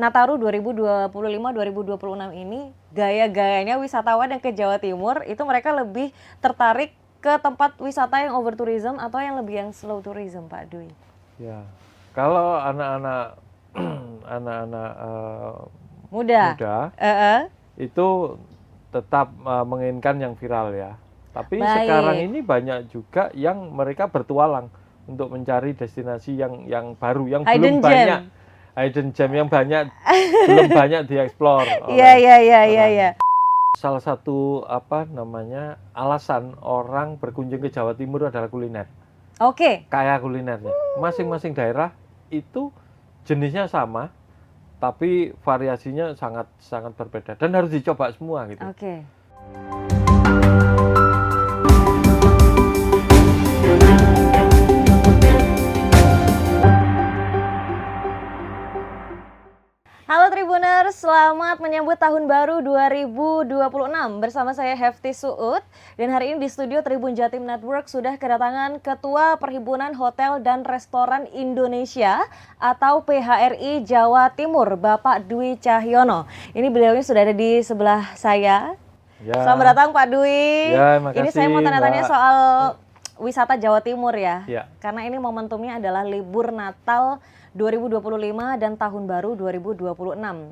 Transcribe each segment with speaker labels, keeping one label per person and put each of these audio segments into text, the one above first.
Speaker 1: Nataru 2025-2026 ini gaya-gayanya wisatawan yang ke Jawa Timur itu mereka lebih tertarik ke tempat wisata yang over tourism atau yang lebih yang slow tourism, Pak Dwi?
Speaker 2: Ya, kalau anak-anak anak-anak
Speaker 1: Muda.
Speaker 2: muda itu tetap menginginkan yang viral ya. Tapi sekarang
Speaker 1: Baik.
Speaker 2: ini banyak juga yang mereka bertualang untuk mencari destinasi yang baru, yang
Speaker 1: Hidden
Speaker 2: belum
Speaker 1: gem.
Speaker 2: banyak hidden gem yang belum banyak dieksplor
Speaker 1: Iya,
Speaker 2: oleh
Speaker 1: iya, iya, iya,
Speaker 2: orang.
Speaker 1: iya.
Speaker 2: Salah satu alasan orang berkunjung ke Jawa Timur adalah kuliner.
Speaker 1: Oke.
Speaker 2: Kaya kulinernya. Masing-masing daerah itu jenisnya sama, tapi variasinya sangat sangat berbeda dan harus dicoba semua gitu.
Speaker 1: Oke. Halo Tribuners, selamat menyambut tahun baru 2026 bersama saya Hefty Suud. Dan hari ini di studio Tribun Jatim Network sudah kedatangan Ketua Perhimpunan Hotel dan Restoran Indonesia atau PHRI Jawa Timur, Bapak Dwi Cahyono. Ini beliaunya sudah ada di sebelah saya. Ya. Selamat datang Pak Dwi.
Speaker 2: Ya, makasih,
Speaker 1: ini saya mau tanya-tanya soal wisata Jawa Timur ya. Karena ini momentumnya adalah libur Natal 2025 dan Tahun Baru 2026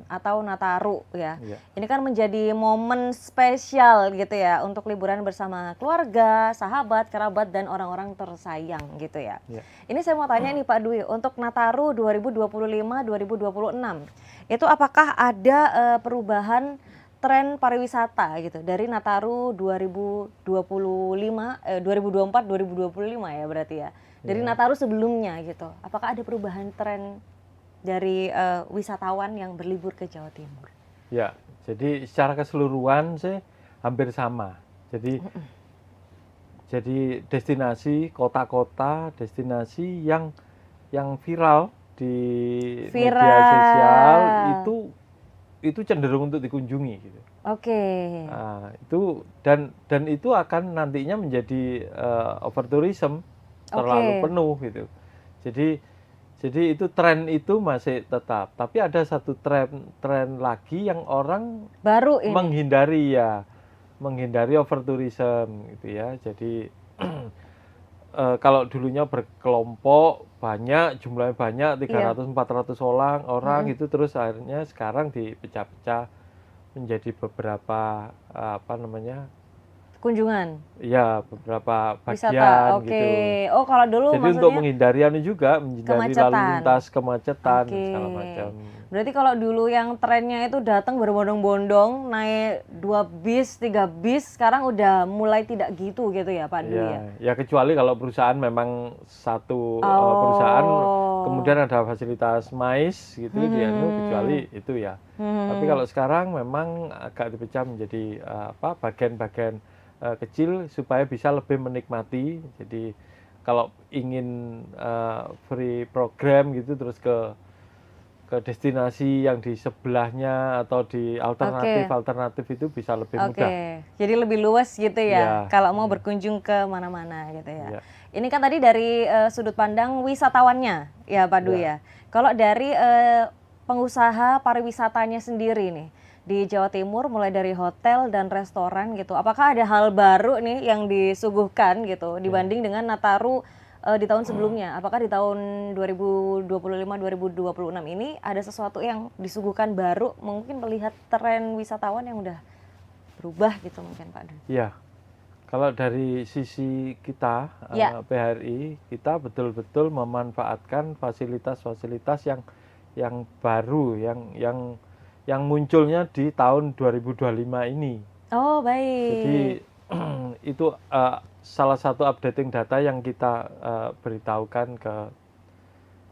Speaker 1: atau Nataru ya. Ini kan menjadi momen spesial gitu ya untuk liburan bersama keluarga, sahabat, kerabat dan orang-orang tersayang gitu ya. Ini saya mau tanya nih Pak Dwi, untuk Nataru 2025-2026 itu apakah ada perubahan tren pariwisata gitu dari Nataru 2024-2025 ya berarti ya. Dari Nataru sebelumnya gitu. Apakah ada perubahan tren dari wisatawan yang berlibur ke Jawa Timur?
Speaker 2: Ya, jadi secara keseluruhan sih hampir sama. Jadi destinasi kota-kota, destinasi yang viral di media sosial itu cenderung untuk dikunjungi gitu.
Speaker 1: Oke.
Speaker 2: Nah, itu dan itu akan nantinya menjadi over tourism, terlalu penuh gitu. Jadi itu tren itu masih tetap, tapi ada satu tren lagi yang orang
Speaker 1: baru ini
Speaker 2: menghindari over tourism gitu ya. Jadi kalau dulunya berkelompok banyak, jumlahnya banyak 300-400 orang itu, terus akhirnya sekarang dipecah-pecah menjadi beberapa
Speaker 1: kunjungan.
Speaker 2: Ya, beberapa bagian
Speaker 1: wisata,
Speaker 2: gitu.
Speaker 1: Oh, kalau dulu
Speaker 2: jadi untuk menghindari juga menghindari lalu lintas kemacetan segala macam.
Speaker 1: Berarti kalau dulu yang trennya itu datang berbondong-bondong, naik 2 bis, 3 bis, sekarang udah mulai tidak gitu ya Pak Dwi ya?
Speaker 2: Ya kecuali kalau perusahaan memang satu perusahaan kemudian ada fasilitas mais gitu kecuali itu ya. Tapi kalau sekarang memang agak dipecah menjadi bagian-bagian kecil supaya bisa lebih menikmati. Jadi kalau ingin free program gitu terus ke destinasi yang di sebelahnya atau di alternatif itu bisa lebih mudah.
Speaker 1: Jadi lebih luas gitu ya, kalau mau berkunjung ke mana-mana gitu ya. Ini kan tadi dari sudut pandang wisatawannya ya Pak Dwi ya. Kalau dari pengusaha pariwisatanya sendiri nih di Jawa Timur, mulai dari hotel dan restoran gitu, apakah ada hal baru nih yang disuguhkan gitu dibanding dengan Nataru di tahun sebelumnya? Apakah di tahun 2025-2026 ini ada sesuatu yang disuguhkan baru, mungkin melihat tren wisatawan yang udah berubah gitu mungkin Pak Dwi?
Speaker 2: Iya, kalau dari sisi kita PHRI, kita betul-betul memanfaatkan fasilitas-fasilitas yang baru, yang munculnya di tahun 2025 ini.
Speaker 1: Oh, baik.
Speaker 2: Jadi itu salah satu updating data yang kita beritahukan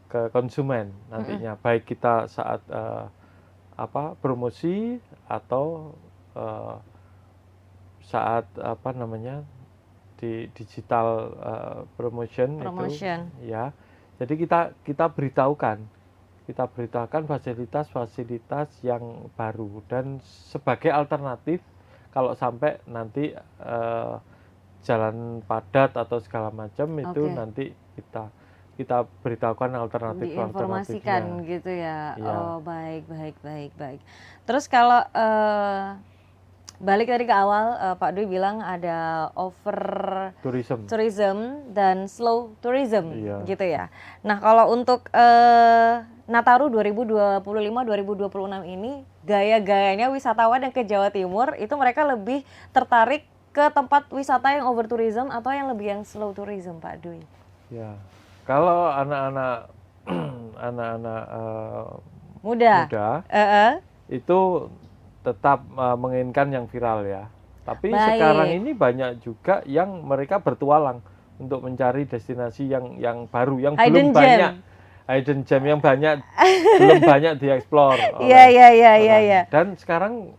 Speaker 2: ke konsumen nantinya, baik kita saat promosi atau saat di digital promotion itu ya. Jadi kita beritahukan fasilitas-fasilitas yang baru dan sebagai alternatif kalau sampai nanti jalan padat atau segala macam itu nanti kita kita beritahukan alternatifnya.
Speaker 1: Diinformasikan gitu ya.
Speaker 2: Iya.
Speaker 1: Oh, baik. Terus kalau balik tadi ke awal, Pak Dwi bilang ada over tourism dan slow tourism,
Speaker 2: Iya.
Speaker 1: gitu ya. Nah, kalau untuk Nataru 2025-2026 ini, gaya-gayanya wisatawan yang ke Jawa Timur itu mereka lebih tertarik ke tempat wisata yang over tourism atau yang lebih yang slow tourism, Pak Dwi?
Speaker 2: Ya, kalau anak-anak anak-anak
Speaker 1: muda
Speaker 2: itu tetap menginginkan yang viral ya. Tapi
Speaker 1: Baik.
Speaker 2: sekarang ini banyak juga yang mereka bertualang untuk mencari destinasi yang baru, yang belum banyak hidden gem yang belum banyak dieksplor.
Speaker 1: Iya.
Speaker 2: Dan sekarang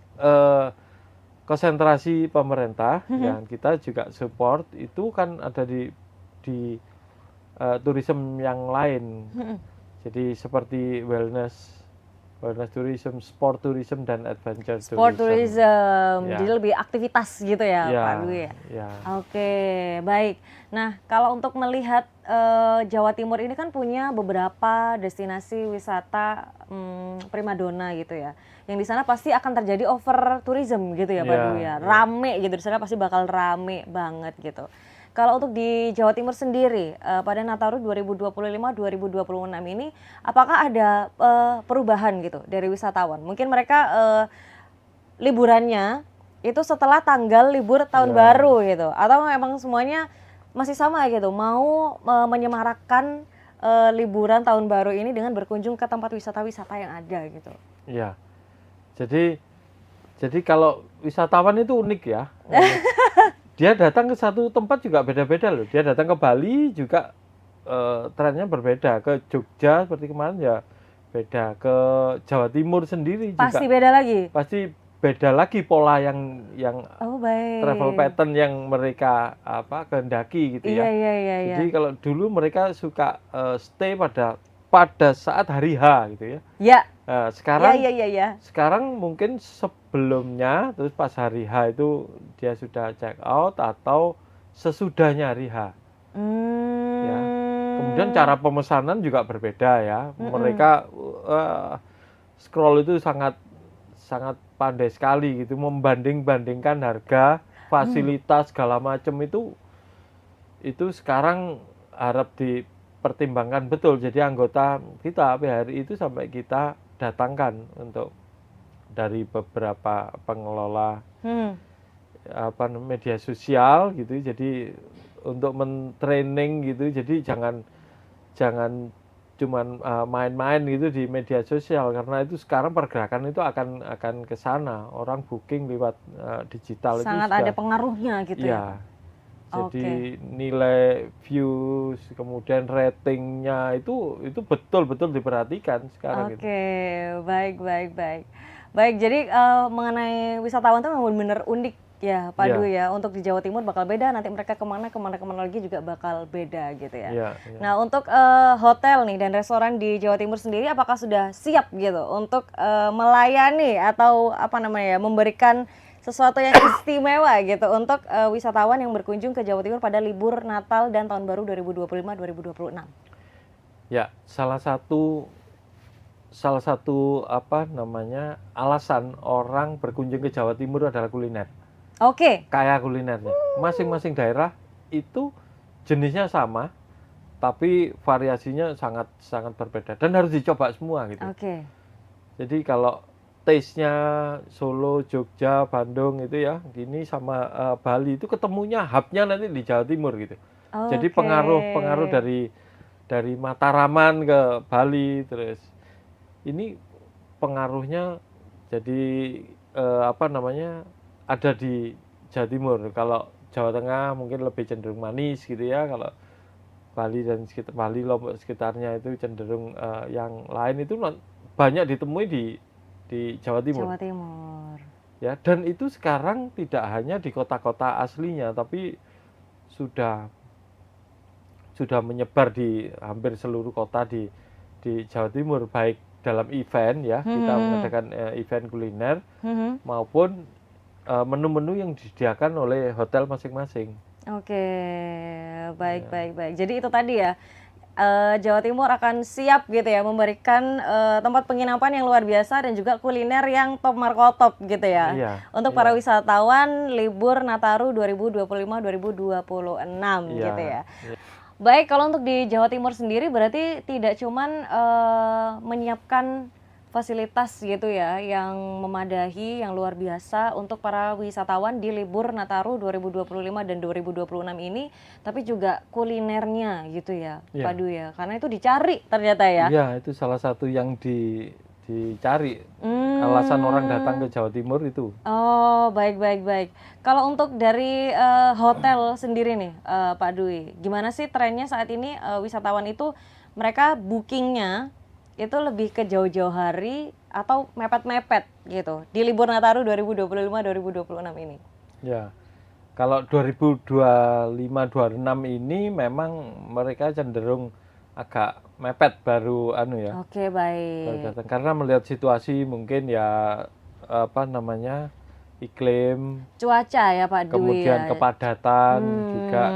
Speaker 2: konsentrasi pemerintah yang kita juga support itu kan ada di tourism yang lain. Jadi seperti wellness tourism, sport tourism, dan adventure tourism.
Speaker 1: Sport tourism,
Speaker 2: Ya.
Speaker 1: jadi lebih aktivitas gitu ya, Pak Dwi ya?
Speaker 2: Ya.
Speaker 1: Oke, baik. Nah, kalau untuk melihat Jawa Timur ini kan punya beberapa destinasi wisata primadona gitu ya. Yang di sana pasti akan terjadi over tourism gitu ya, Pak Dwi ya? Rame gitu, di sana pasti bakal rame banget gitu. Kalau untuk di Jawa Timur sendiri, pada Nataru 2025-2026 ini, apakah ada perubahan gitu dari wisatawan? Mungkin mereka liburannya itu setelah tanggal libur tahun baru gitu, atau memang semuanya masih sama gitu, mau menyemarakkan liburan tahun baru ini dengan berkunjung ke tempat wisata-wisata yang ada gitu?
Speaker 2: Iya, jadi kalau wisatawan itu unik ya. Dia datang ke satu tempat juga beda-beda loh. Dia datang ke Bali juga trennya berbeda. Ke Jogja seperti kemarin ya beda. Ke Jawa Timur sendiri
Speaker 1: pasti
Speaker 2: juga
Speaker 1: beda lagi.
Speaker 2: Pasti beda lagi pola yang
Speaker 1: baik.
Speaker 2: travel pattern yang mereka kehendaki gitu ya.
Speaker 1: Iya.
Speaker 2: Jadi kalau dulu mereka suka stay pada saat hari H gitu ya.
Speaker 1: Ya.
Speaker 2: Sekarang mungkin sebelumnya, terus pas hari H itu dia sudah check out atau sesudahnya hari H. Ya. Kemudian cara pemesanan juga berbeda ya. Mereka scroll itu sangat pandai sekali gitu, membanding-bandingkan harga, fasilitas segala macam itu sekarang harap dipertimbangkan betul. Jadi anggota kita PHRI itu sampai kita datangkan untuk dari beberapa pengelola media sosial gitu, jadi untuk mentraining gitu, jadi jangan cuman main-main gitu di media sosial, karena itu sekarang pergerakan itu akan ke sana, orang booking lewat digital.
Speaker 1: Sangat
Speaker 2: itu
Speaker 1: ada pengaruhnya gitu ya.
Speaker 2: Jadi nilai views, kemudian ratingnya itu betul-betul diperhatikan sekarang.
Speaker 1: Baik. Baik, jadi mengenai wisatawan itu memang benar unik ya, Pak Dwi ya. Untuk di Jawa Timur bakal beda, nanti mereka kemana lagi juga bakal beda gitu ya. Nah, untuk hotel nih dan restoran di Jawa Timur sendiri, apakah sudah siap gitu untuk melayani atau memberikan sesuatu yang istimewa gitu untuk wisatawan yang berkunjung ke Jawa Timur pada libur Natal dan Tahun Baru 2025-2026?
Speaker 2: Ya, salah satu alasan orang berkunjung ke Jawa Timur adalah kuliner. Kaya kulinernya. Masing-masing daerah itu jenisnya sama, tapi variasinya sangat berbeda dan harus dicoba semua gitu. Jadi kalau taste-nya Solo, Jogja, Bandung itu ya, gini sama Bali itu ketemunya hub-nya nanti di Jawa Timur gitu. Jadi pengaruh dari Mataraman ke Bali, terus ini pengaruhnya jadi ada di Jawa Timur. Kalau Jawa Tengah mungkin lebih cenderung manis gitu ya, kalau Bali dan Lombok sekitarnya itu cenderung yang lain itu banyak ditemui di Jawa Timur. Ya, dan itu sekarang tidak hanya di kota-kota aslinya, tapi sudah menyebar di hampir seluruh kota di Jawa Timur, baik dalam event ya, kita mengadakan event kuliner maupun menu-menu yang disediakan oleh hotel masing-masing.
Speaker 1: Baik. Jadi itu tadi ya, Jawa Timur akan siap gitu ya memberikan tempat penginapan yang luar biasa dan juga kuliner yang top markotop gitu ya.
Speaker 2: Iya,
Speaker 1: Untuk
Speaker 2: iya,
Speaker 1: para wisatawan libur Nataru 2025-2026 gitu
Speaker 2: iya,
Speaker 1: ya. Baik, kalau untuk di Jawa Timur sendiri berarti tidak cuman menyiapkan fasilitas gitu ya yang memadahi, yang luar biasa untuk para wisatawan di libur Nataru 2025 dan 2026 ini, tapi juga kulinernya gitu ya, Pak
Speaker 2: iya.
Speaker 1: Dwi ya. Karena itu dicari ternyata ya.
Speaker 2: Iya, itu salah satu yang dicari. Alasan orang datang ke
Speaker 1: Hmm.
Speaker 2: Jawa Timur itu.
Speaker 1: Oh, baik, baik, baik. Kalau untuk dari hotel sendiri nih, Pak Dwi, gimana sih trennya saat ini wisatawan itu mereka bookingnya itu lebih ke jauh-jauh hari atau mepet-mepet gitu di libur Nataru 2025-2026 ini?
Speaker 2: Ya, kalau 2025-26 ini memang mereka cenderung agak mepet baru ya,
Speaker 1: Oke,
Speaker 2: baru
Speaker 1: baik.
Speaker 2: datang karena melihat situasi mungkin ya apa namanya iklim,
Speaker 1: Cuaca ya Pak Dwi
Speaker 2: kemudian
Speaker 1: ya.
Speaker 2: kepadatan juga.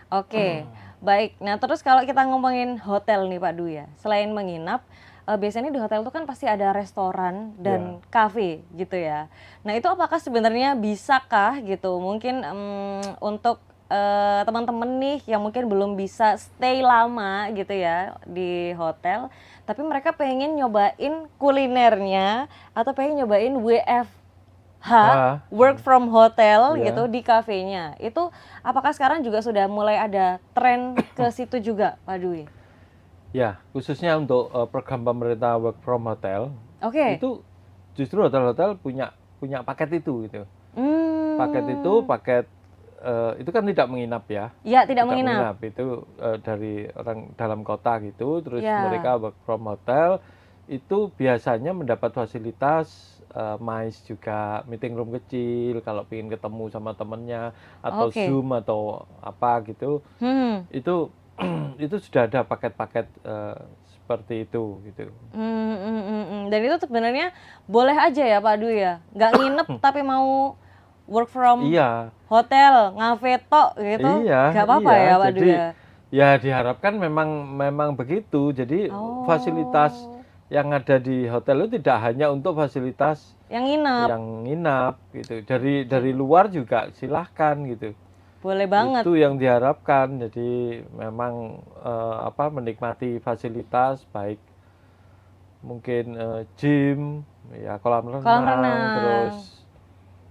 Speaker 1: Oke, baik. Nah, terus kalau kita ngomongin hotel nih Pak Dwi ya, selain menginap, biasanya di hotel itu kan pasti ada restoran dan kafe gitu ya. Nah, itu apakah sebenarnya bisakah gitu? Mungkin untuk teman-teman nih yang mungkin belum bisa stay lama gitu ya di hotel, tapi mereka pengen nyobain kulinernya atau pengen nyobain work from hotel
Speaker 2: Ya.
Speaker 1: gitu di kafenya. Itu apakah sekarang juga sudah mulai ada tren ke situ juga, Pak Dwi?
Speaker 2: Ya, khususnya untuk program pemerintah work from hotel,
Speaker 1: Oke.
Speaker 2: itu justru hotel-hotel punya paket itu gitu. Paket itu
Speaker 1: Hmm.
Speaker 2: itu kan tidak menginap ya.
Speaker 1: Ya, tidak menginap.
Speaker 2: Itu dari orang dalam kota gitu, terus
Speaker 1: Ya.
Speaker 2: mereka work from hotel itu biasanya mendapat fasilitas MICE juga, meeting room kecil kalau ingin ketemu sama temennya atau
Speaker 1: Oke.
Speaker 2: Zoom atau apa gitu. Itu itu sudah ada paket-paket seperti itu gitu.
Speaker 1: Dan itu sebenarnya boleh aja ya Pak Dwi ya, nggak nginep tapi mau work from
Speaker 2: Iya,
Speaker 1: hotel, ngafe tok gitu,
Speaker 2: iya,
Speaker 1: nggak apa-apa
Speaker 2: iya.
Speaker 1: ya Pak
Speaker 2: Jadi
Speaker 1: Dwi ya?
Speaker 2: ya diharapkan memang begitu. Jadi fasilitas
Speaker 1: Oh,
Speaker 2: yang ada di hotel itu tidak hanya untuk fasilitas
Speaker 1: yang nginep,
Speaker 2: yang nginap gitu. Dari luar juga silahkan gitu.
Speaker 1: boleh banget.
Speaker 2: Itu yang diharapkan. Jadi memang menikmati fasilitas baik mungkin gym, ya kolam
Speaker 1: Kolam
Speaker 2: renang,
Speaker 1: renang.
Speaker 2: terus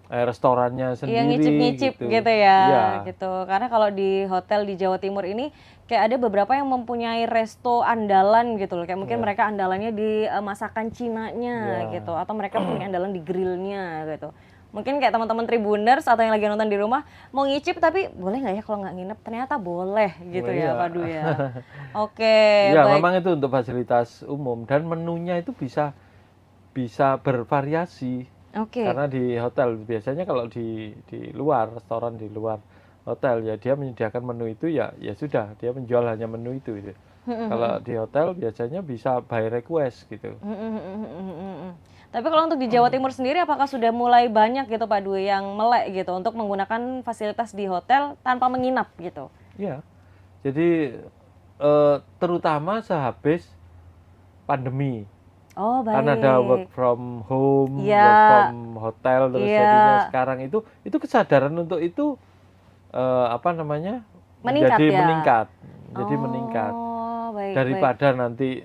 Speaker 2: restorannya
Speaker 1: Iya,
Speaker 2: sendiri
Speaker 1: ngicip-ngicip
Speaker 2: gitu.
Speaker 1: gitu ya,
Speaker 2: Iya,
Speaker 1: gitu. Karena kalau di hotel di Jawa Timur ini kayak ada beberapa yang mempunyai resto andalan gitu loh. Kayak mungkin
Speaker 2: Iya.
Speaker 1: mereka andalannya di masakan Cinanya
Speaker 2: Iya.
Speaker 1: gitu, atau mereka punya andalan di grillnya gitu. Mungkin kayak teman-teman Tribuners atau yang lagi nonton di rumah mau ngicip tapi boleh nggak ya kalau nggak nginep? Ternyata boleh gitu
Speaker 2: Oh,
Speaker 1: ya,
Speaker 2: iya.
Speaker 1: Pak Dwi ya. Oke,
Speaker 2: Ya,
Speaker 1: baik.
Speaker 2: memang itu untuk fasilitas umum dan menunya itu bisa bervariasi.
Speaker 1: Oke.
Speaker 2: Karena di hotel biasanya kalau di luar restoran di luar hotel ya dia menyediakan menu itu ya sudah dia menjual hanya menu itu gitu. Kalau di hotel biasanya bisa by request gitu.
Speaker 1: Tapi kalau untuk di Jawa Timur sendiri apakah sudah mulai banyak gitu Pak Dwi yang melek gitu untuk menggunakan fasilitas di hotel tanpa menginap gitu?
Speaker 2: Ya. Jadi terutama sehabis pandemi.
Speaker 1: Oh, baik.
Speaker 2: Kan ada work from home,
Speaker 1: Iya.
Speaker 2: work from hotel terus
Speaker 1: Iya.
Speaker 2: jadinya sekarang itu kesadaran untuk itu menjadi
Speaker 1: Meningkat ya?
Speaker 2: meningkat. Jadi meningkat.
Speaker 1: Oh, baik, baik.
Speaker 2: Daripada nanti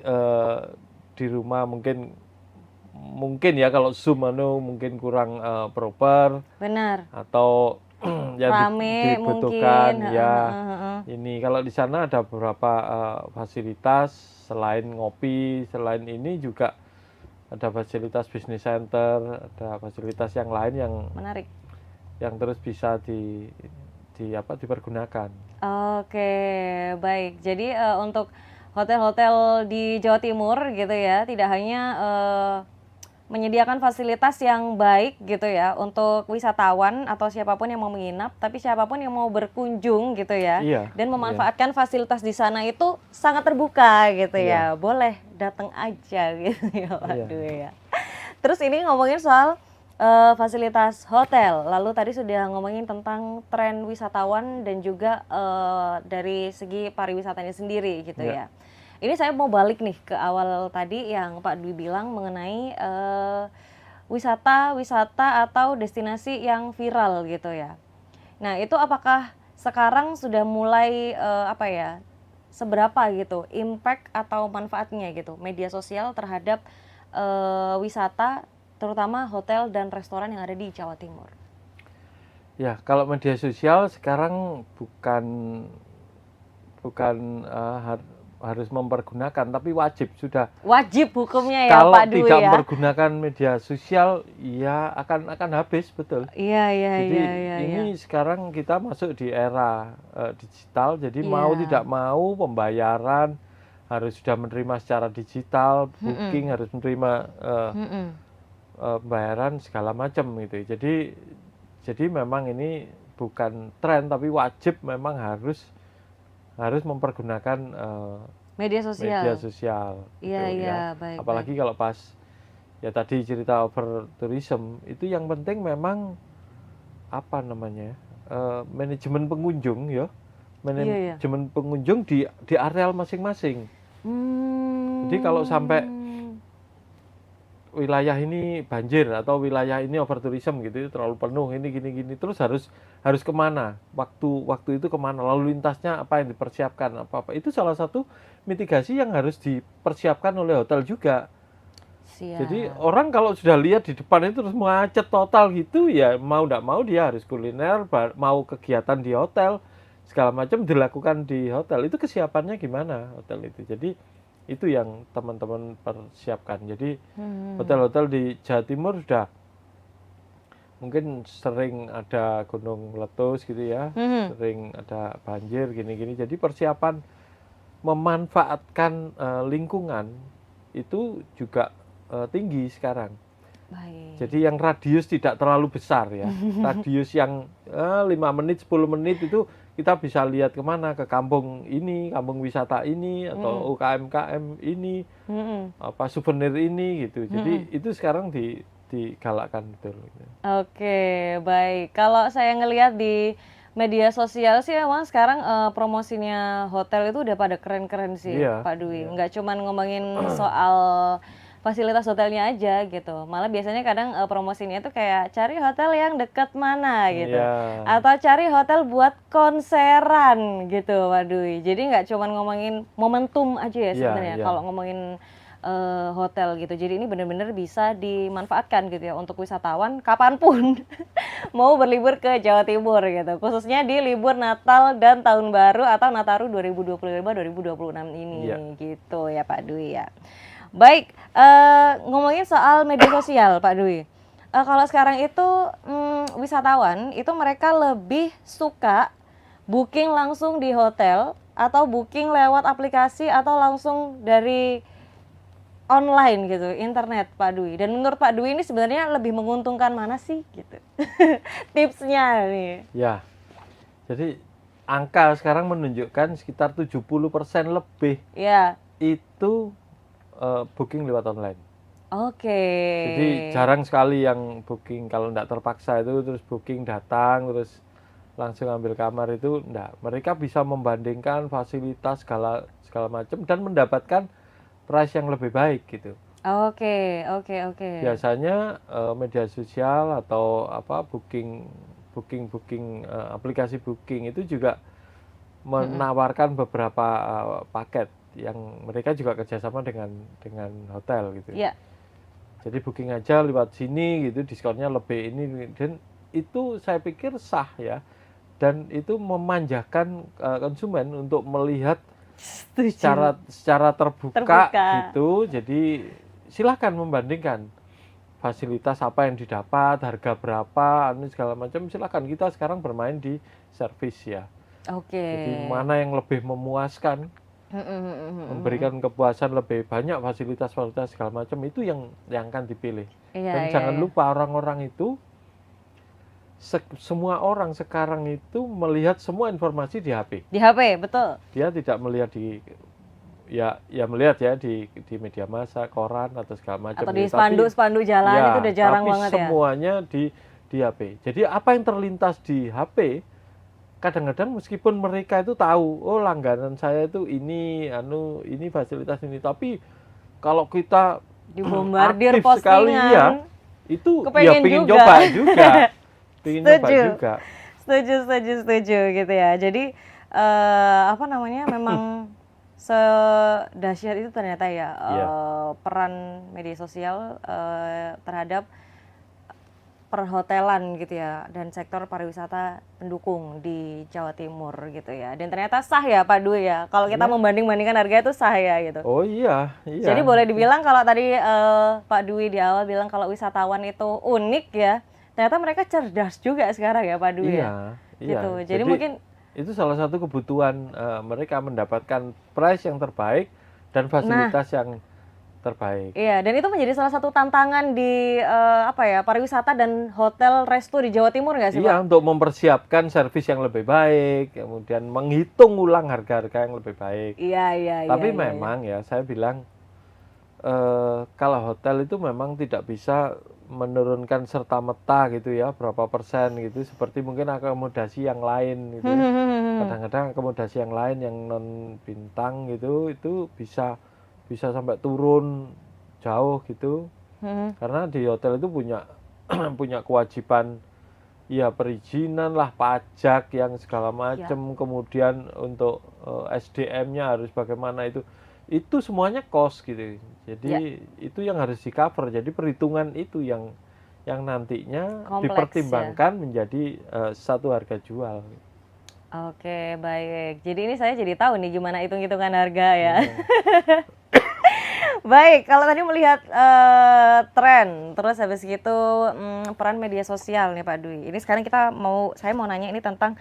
Speaker 2: di rumah mungkin ya kalau Zoom mungkin kurang proper
Speaker 1: Benar.
Speaker 2: atau ya
Speaker 1: Rame
Speaker 2: dibutuhkan
Speaker 1: mungkin.
Speaker 2: ya ini kalau di sana ada beberapa fasilitas selain ngopi, selain ini juga ada fasilitas business center, ada fasilitas yang lain
Speaker 1: Menarik.
Speaker 2: yang terus bisa dipergunakan.
Speaker 1: Oke, baik. Jadi untuk hotel-hotel di Jawa Timur gitu ya, tidak hanya menyediakan fasilitas yang baik gitu ya untuk wisatawan atau siapapun yang mau menginap, tapi siapapun yang mau berkunjung gitu ya,
Speaker 2: Iya,
Speaker 1: dan
Speaker 2: iya.
Speaker 1: memanfaatkan fasilitas di sana itu sangat terbuka gitu ya,
Speaker 2: Iya.
Speaker 1: boleh datang aja gitu ya Pak
Speaker 2: Iya.
Speaker 1: Dwi ya. Terus ini ngomongin soal fasilitas hotel. Lalu tadi sudah ngomongin tentang tren wisatawan dan juga dari segi pariwisatanya sendiri gitu ya. Ini saya mau balik nih ke awal tadi yang Pak Dwi bilang mengenai wisata atau destinasi yang viral gitu ya. Nah, itu apakah sekarang sudah mulai seberapa gitu impact atau manfaatnya gitu media sosial terhadap wisata terutama hotel dan restoran yang ada di Jawa Timur?
Speaker 2: Ya, kalau media sosial sekarang bukan harus mempergunakan, tapi wajib sudah.
Speaker 1: Wajib hukumnya ya
Speaker 2: Kalau
Speaker 1: Pak Dwi
Speaker 2: tidak
Speaker 1: ya.
Speaker 2: mempergunakan media sosial, ya akan habis, betul.
Speaker 1: Iya.
Speaker 2: Jadi ini sekarang kita masuk di era digital, jadi mau tidak mau pembayaran harus sudah menerima secara digital, booking harus menerima pembayaran segala macam gitu. Jadi memang ini bukan tren, tapi wajib memang harus mempergunakan
Speaker 1: media sosial. Iya, baik.
Speaker 2: Apalagi kalau pas ya tadi cerita over tourism itu yang penting memang manajemen pengunjung ya, manajemen pengunjung di areal masing-masing. Jadi kalau sampai wilayah ini banjir atau wilayah ini over tourism gitu terlalu penuh ini gini terus harus kemana waktu itu kemana, lalu lintasnya apa yang dipersiapkan apa itu salah satu mitigasi yang harus dipersiapkan oleh hotel juga. Jadi orang kalau sudah lihat di depan itu terus macet total gitu ya mau tidak mau dia harus kuliner, mau kegiatan di hotel segala macam dilakukan di hotel, itu kesiapannya gimana hotel itu. Jadi itu yang teman-teman persiapkan. Jadi hotel-hotel di Jawa Timur sudah mungkin sering ada gunung meletus gitu ya, sering ada banjir gini-gini. Jadi persiapan memanfaatkan lingkungan itu juga tinggi sekarang.
Speaker 1: Baik.
Speaker 2: Jadi yang radius tidak terlalu besar ya, radius yang 5 menit 10 menit itu kita bisa lihat kemana, ke kampung ini, kampung wisata ini, atau UKM-KM ini, souvenir ini gitu. Jadi itu sekarang digalakkan betul.
Speaker 1: Oke, baik. Kalau saya ngelihat di media sosial sih emang sekarang promosinya hotel itu udah pada keren-keren sih, Pak Dwi. Nggak cuman ngomongin soal fasilitas hotelnya aja gitu. Malah biasanya kadang promosinya itu kayak cari hotel yang deket mana gitu. Atau cari hotel buat konseran gitu, Pak Dwi. Jadi nggak cuma ngomongin momentum aja ya sebenarnya kalau ngomongin hotel gitu. Jadi ini benar-benar bisa dimanfaatkan gitu ya untuk wisatawan kapanpun mau berlibur ke Jawa Timur gitu. Khususnya di libur Natal dan Tahun Baru atau Nataru 2025-2026 ini gitu ya Pak Dwi ya. Baik, ngomongin soal media sosial Pak Dwi. Kalau sekarang itu wisatawan itu mereka lebih suka booking langsung di hotel atau booking lewat aplikasi atau langsung dari online gitu, internet Pak Dwi. Dan menurut Pak Dwi ini sebenarnya lebih menguntungkan mana sih gitu? Tipsnya nih.
Speaker 2: Ya, jadi angka sekarang menunjukkan sekitar 70% lebih itu booking lewat online. Jadi jarang sekali yang booking kalau tidak terpaksa itu terus booking datang terus langsung ambil kamar itu enggak. Mereka bisa membandingkan fasilitas segala macam dan mendapatkan price yang lebih baik gitu.
Speaker 1: Oke.
Speaker 2: Biasanya media sosial atau booking aplikasi booking itu juga menawarkan beberapa paket yang mereka juga kerjasama dengan hotel gitu. Jadi booking aja lewat sini gitu, diskonnya lebih ini, dan itu saya pikir sah ya, dan itu memanjakan konsumen untuk melihat secara terbuka gitu. Jadi silakan membandingkan fasilitas apa yang didapat, harga berapa, segala macam, silakan. Kita sekarang bermain di servis ya. Jadi mana yang lebih memuaskan, memberikan kepuasan lebih banyak, fasilitas segala macam, itu yang akan dipilih. Dan jangan lupa orang-orang itu semua orang sekarang itu melihat semua informasi di HP.
Speaker 1: Di HP, betul.
Speaker 2: Dia tidak melihat di ya melihat ya di media massa, koran atau segala macam.
Speaker 1: Atau di spanduk jalan
Speaker 2: ya,
Speaker 1: itu udah jarang banget ya.
Speaker 2: Tapi semuanya di HP. Jadi apa yang terlintas di HP, kadang-kadang meskipun mereka itu tahu, oh langganan saya itu ini fasilitas ini, tapi kalau kita
Speaker 1: dibombardir
Speaker 2: aktif sekali
Speaker 1: postingan,
Speaker 2: ya, itu ya pengen
Speaker 1: juga.
Speaker 2: coba juga. Pengen coba juga.
Speaker 1: Setuju gitu ya. Jadi apa namanya, memang sedahsyat itu ternyata ya peran media sosial terhadap perhotelan gitu ya, dan sektor pariwisata pendukung di Jawa Timur gitu ya. Dan ternyata sah ya Pak Dwi ya, kalau kita membanding-bandingkan harga itu sah ya gitu.
Speaker 2: Oh iya.
Speaker 1: Jadi boleh dibilang kalau tadi Pak Dwi di awal bilang kalau wisatawan itu unik ya, ternyata mereka cerdas juga sekarang ya Pak Dwi ya. Gitu. Jadi mungkin
Speaker 2: itu salah satu kebutuhan mereka mendapatkan price yang terbaik dan fasilitas yang terbaik.
Speaker 1: Iya, dan itu menjadi salah satu tantangan di pariwisata dan hotel resto di Jawa Timur nggak sih Pak?
Speaker 2: Iya, untuk mempersiapkan servis yang lebih baik, kemudian menghitung ulang harga-harga yang lebih baik.
Speaker 1: Iya.
Speaker 2: Tapi memang ya saya bilang kalau hotel itu memang tidak bisa menurunkan serta-merta gitu ya, berapa persen gitu, seperti mungkin akomodasi yang lain gitu. Kadang-kadang akomodasi yang lain yang non bintang gitu itu bisa sampai turun jauh gitu. Karena di hotel itu punya kewajiban ya perizinan lah, pajak yang segala macam, kemudian untuk SDM-nya harus bagaimana itu semuanya cost gitu. Jadi itu yang harus di cover. Jadi perhitungan itu yang nantinya kompleks, dipertimbangkan menjadi satu harga jual.
Speaker 1: Oke, baik. Jadi ini saya jadi tahu nih gimana hitung-hitungan harga ya. Baik, kalau tadi melihat tren, terus habis gitu peran media sosial nih Pak Dwi. Ini sekarang saya mau nanya ini tentang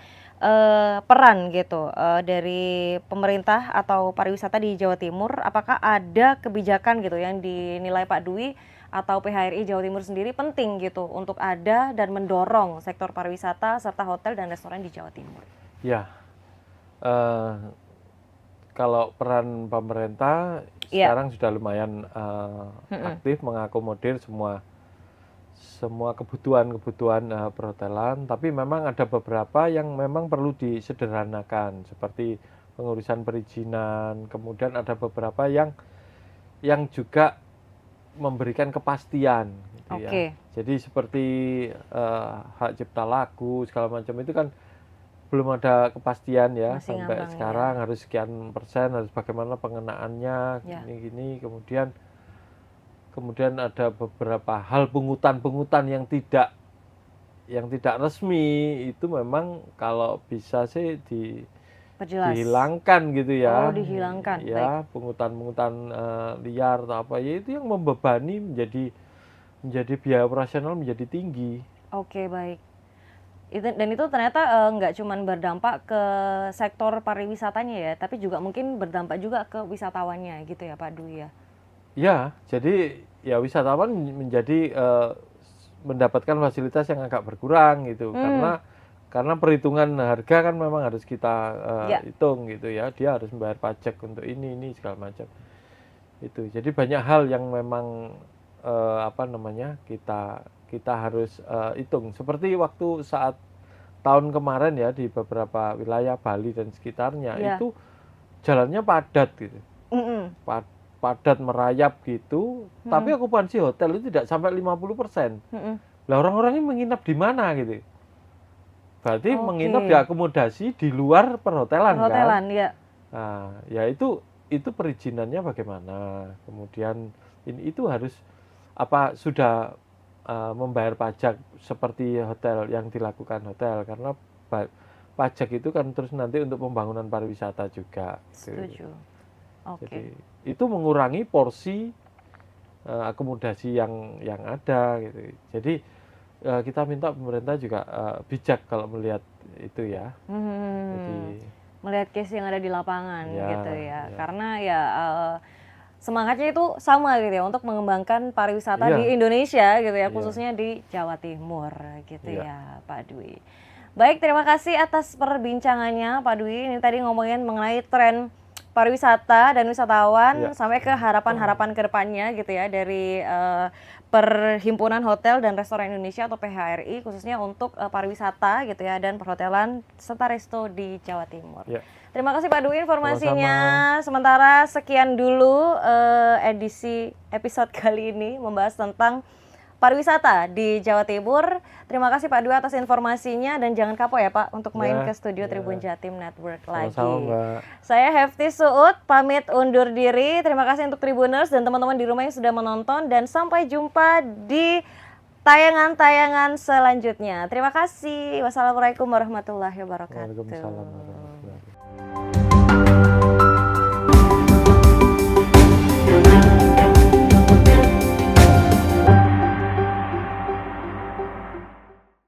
Speaker 1: peran gitu dari pemerintah atau pariwisata di Jawa Timur. Apakah ada kebijakan gitu yang dinilai Pak Dwi atau PHRI Jawa Timur sendiri penting gitu untuk ada dan mendorong sektor pariwisata serta hotel dan restoran di Jawa Timur?
Speaker 2: Ya, kalau peran pemerintah sekarang sudah lumayan aktif mengakomodir semua kebutuhan perhotelan, tapi memang ada beberapa yang memang perlu disederhanakan, seperti pengurusan perizinan, kemudian ada beberapa yang juga memberikan kepastian gitu ya. Jadi seperti hak cipta lagu segala macam itu kan belum ada kepastian ya. Masih sampai sekarang ya. Harus sekian persen, harus bagaimana pengenaannya, gini-gini. Kemudian ada beberapa hal pungutan yang tidak resmi, itu memang kalau bisa sih dihilangkan gitu ya.
Speaker 1: Oh, dihilangkan.
Speaker 2: Ya, pungutan liar atau apa ya, itu yang membebani menjadi biaya operasional menjadi tinggi.
Speaker 1: Oke, baik. Dan itu ternyata nggak cuma berdampak ke sektor pariwisatanya ya, tapi juga mungkin berdampak juga ke wisatawannya gitu ya Pak Dwi ya?
Speaker 2: Ya, jadi ya wisatawan menjadi mendapatkan fasilitas yang agak berkurang gitu, karena perhitungan harga kan memang harus kita hitung gitu ya, dia harus membayar pajak untuk ini segala macam itu. Jadi banyak hal yang memang kita harus hitung. Seperti waktu saat tahun kemarin ya, di beberapa wilayah Bali dan sekitarnya itu jalannya padat gitu. Padat merayap gitu, tapi okupansi hotel itu tidak sampai 50%. Lah orang-orang ini menginap di mana gitu? Berarti menginap di akomodasi di luar perhotelan kan?
Speaker 1: Ya.
Speaker 2: Nah, ya itu perizinannya bagaimana? Kemudian itu harus sudah membayar pajak seperti hotel yang dilakukan hotel, karena pajak itu kan terus nanti untuk pembangunan pariwisata juga.
Speaker 1: Setuju.
Speaker 2: Jadi itu mengurangi porsi akomodasi yang ada gitu. Jadi kita minta pemerintah juga bijak kalau melihat itu ya. Jadi
Speaker 1: melihat case yang ada di lapangan gitu ya. Karena ya semangatnya itu sama gitu ya, untuk mengembangkan pariwisata di Indonesia gitu ya, khususnya di Jawa Timur gitu ya Pak Dwi. Baik, terima kasih atas perbincangannya Pak Dwi. Ini tadi ngomongin mengenai tren pariwisata dan wisatawan
Speaker 2: Ya.
Speaker 1: sampai ke harapan-harapan ke depannya gitu ya dari Perhimpunan Hotel dan Restoran Indonesia atau PHRI khususnya untuk pariwisata gitu ya dan perhotelan serta resto di Jawa Timur.
Speaker 2: Ya.
Speaker 1: Terima kasih Pak Dwi informasinya. Sementara sekian dulu edisi episode kali ini membahas tentang pariwisata di Jawa Timur. Terima kasih Pak Dwi atas informasinya dan jangan kapok ya Pak untuk main ke studio Tribun Jatim Network lagi.
Speaker 2: Sama-sama, Mbak.
Speaker 1: Saya Hefty Suud pamit undur diri. Terima kasih untuk Tribuners dan teman-teman di rumah yang sudah menonton dan sampai jumpa di tayangan-tayangan selanjutnya. Terima kasih. Wassalamualaikum warahmatullahi wabarakatuh.
Speaker 2: Waalaikumsalam warahmatullahi wabarakatuh.